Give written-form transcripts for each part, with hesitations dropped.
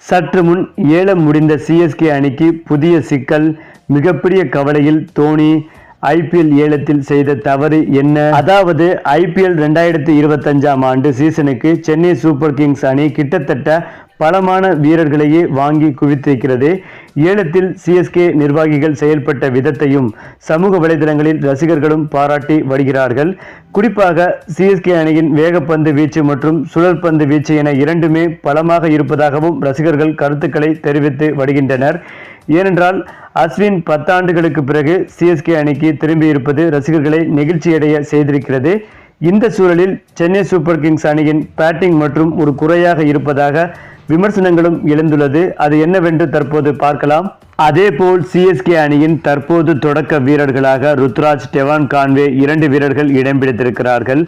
சற்று முன் ஏலம் முடிந்த சிஎஸ்கே அணிக்கு புதிய சிக்கல். மிகப்பெரிய கவலையில் தோனி. ஐபிஎல் ஏலத்தில் செய்த தவறு என்ன? அதாவது ஐபிஎல் 2025 ஆண்டு சீசனுக்கு சென்னை சூப்பர் கிங்ஸ் அணி கிட்டத்தட்ட பலமான வீரர்களையே வாங்கி குவித்திருக்கிறது. ஏலத்தில் சிஎஸ்கே நிர்வாகிகள் செயல்பட்ட விதத்தையும் சமூக வலைதளங்களில் ரசிகர்களும் பாராட்டி வருகிறார்கள். குறிப்பாக சிஎஸ்கே அணியின் வேகப்பந்து வீச்சு மற்றும் சுழற்பந்து வீச்சு என இரண்டுமே பலமாக இருப்பதாகவும் ரசிகர்கள் கருத்துக்களை தெரிவித்து வருகின்றனர். ஏனென்றால் அஸ்வின் 10 ஆண்டுகளுக்கு பிறகு சிஎஸ்கே அணிக்கு திரும்பியிருப்பது ரசிகர்களை நெகிழ்ச்சியடைய செய்திருக்கிறது. இந்த சூழலில் சென்னை சூப்பர் கிங்ஸ் அணியின் பேட்டிங் மற்றும் ஒரு குறையாக இருப்பதாக விமர்சனங்களும் எழுந்துள்ளது. அது என்னவென்று தற்போது பார்க்கலாம். அதேபோல் சிஎஸ்கே அணியின் தற்போது தொடக்க வீரர்களாக ருத்ராஜ், டெவான் கான்வே 2 வீரர்கள் இடம் பிடித்திருக்கிறார்கள்.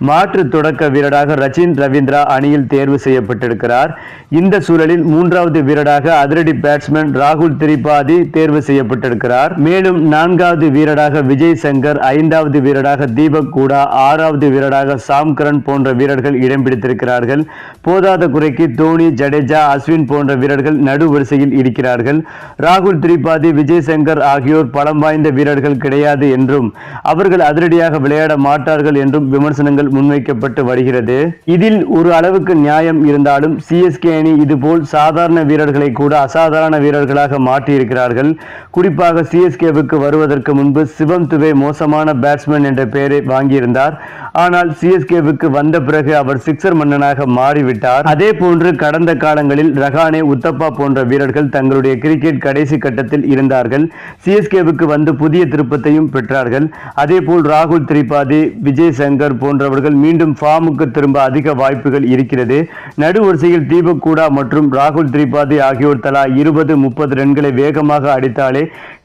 மாற்று தொடக்க வீரராக ரச்சின் ரவீந்திரா அணியில் தேர்வு செய்யப்பட்டிருக்கிறார். இந்த சூழலில் 3வது வீரராக அதிரடி பேட்ஸ்மேன் ராகுல் திரிபாதி தேர்வு செய்யப்பட்டிருக்கிறார். மேலும் 4வது வீரராக விஜய் சங்கர், 5வது வீரராக தீபக் கூடா, 6வது வீரராக சாம் கரன் போன்ற வீரர்கள் இடம் பிடித்திருக்கிறார்கள். போதாத குறைக்கு தோனி, ஜடேஜா, அஸ்வின் போன்ற வீரர்கள் நடு வரிசையில் இருக்கிறார்கள். ராகுல் திரிபாதி, விஜய் சங்கர் ஆகியோர் பலம் வாய்ந்த வீரர்கள் கிடையாது என்றும் அவர்கள் அதிரடியாக விளையாட மாட்டார்கள் என்றும் விமர்சனங்கள் முன்வைக்கப்பட்டு வருகிறது. இதில் ஒரு அளவுக்கு நியாயம் இருந்தாலும் சிஎஸ்கே அணி இதுபோல் சாதாரண வீரர்களை கூட அசாதாரண வீரர்களாக மாற்றியிருக்கிறார்கள். குறிப்பாக சிஎஸ்கேவுக்கு வருவதற்கு முன்பு சிவம் துபே மோசமான பேட்ஸ்மேன் என்ற பெயரை வாங்கியிருந்தார். ஆனால் சிஎஸ்கேவுக்கு வந்த பிறகு அவர் சிக்ஸர் மன்னனாக மாறிவிட்டார். அதே போன்று கடந்த காலங்களில் ரஹானே, உத்தப்பா போன்ற வீரர்கள் தங்களுடைய கிரிக்கெட் கடைசி கட்டத்தில் இருந்தார்கள். சிஎஸ்கேவுக்கு வந்து புதிய திருப்பத்தையும் பெற்றார்கள். அதேபோல் ராகுல் திரிபாதி, விஜய் சங்கர் போன்றவர்கள் மீண்டும் ஃபார்முக்கு திரும்ப அதிக வாய்ப்புகள் இருக்கிறது. நடு வரிசையில் தீபக் கூடா மற்றும் ராகுல் திரிபாதி ஆகியோர் தலா 20-30 ரன்களை வேகமாக அடித்தாலே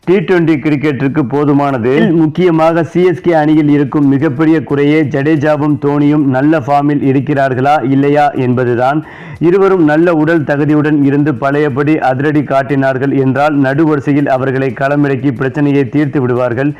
T20 கிரிக்கெட்டிற்கு போதுமானது. முக்கியமாக சிஎஸ்கே அணியில் இருக்கும் மிகப்பெரிய குறையே ஜடேஜாவும் தோனியும் நல்ல ஃபார்மில் இருக்கிறார்களா இல்லையா என்பதுதான். இருவரும் நல்ல உடல் தகுதியுடன் இருந்து பழையபடி அதிரடி காட்டினார்கள் என்றால் நடுவரிசையில் அவர்களை களமிறக்கி பிரச்சனையை தீர்த்து விடுவார்கள்.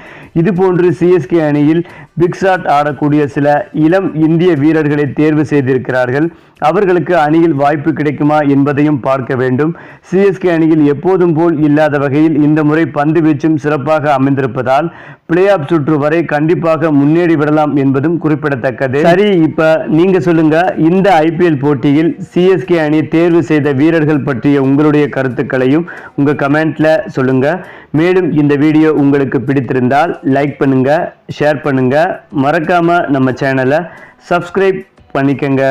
இதுபோன்று சிஎஸ்கே அணியில் பிக் ஷாட் ஆடக்கூடிய சில இளம் இந்திய வீரர்களை தேர்வு செய்திருக்கிறார்கள். அவர்களுக்கு அணியில் வாய்ப்பு கிடைக்குமா என்பதையும் பார்க்க வேண்டும். சிஎஸ்கே அணியில் எப்போதும் போல் இல்லாத வகையில் இந்த முறை பந்து வீச்சும் சிறப்பாக அமைந்திருப்பதால் பிளே ஆஃப் சுற்று வரை கண்டிப்பாக முன்னேறி விடலாம் என்பதும் குறிப்பிடத்தக்கது. சரி, இப்ப நீங்க சொல்லுங்க, இந்த ஐபிஎல் போட்டியில் சிஎஸ்கே அணி தேர்வு செய்த வீரர்கள் பற்றிய உங்களுடைய கருத்துக்களையும் உங்க கமெண்ட்ல சொல்லுங்க. மேலும் இந்த வீடியோ உங்களுக்கு பிடித்திருந்தால் லைக் பண்ணுங்க, ஷேர் பண்ணுங்க, மறக்காம நம்ம சேனலை சப்ஸ்கிரைப் பண்ணிக்கங்க.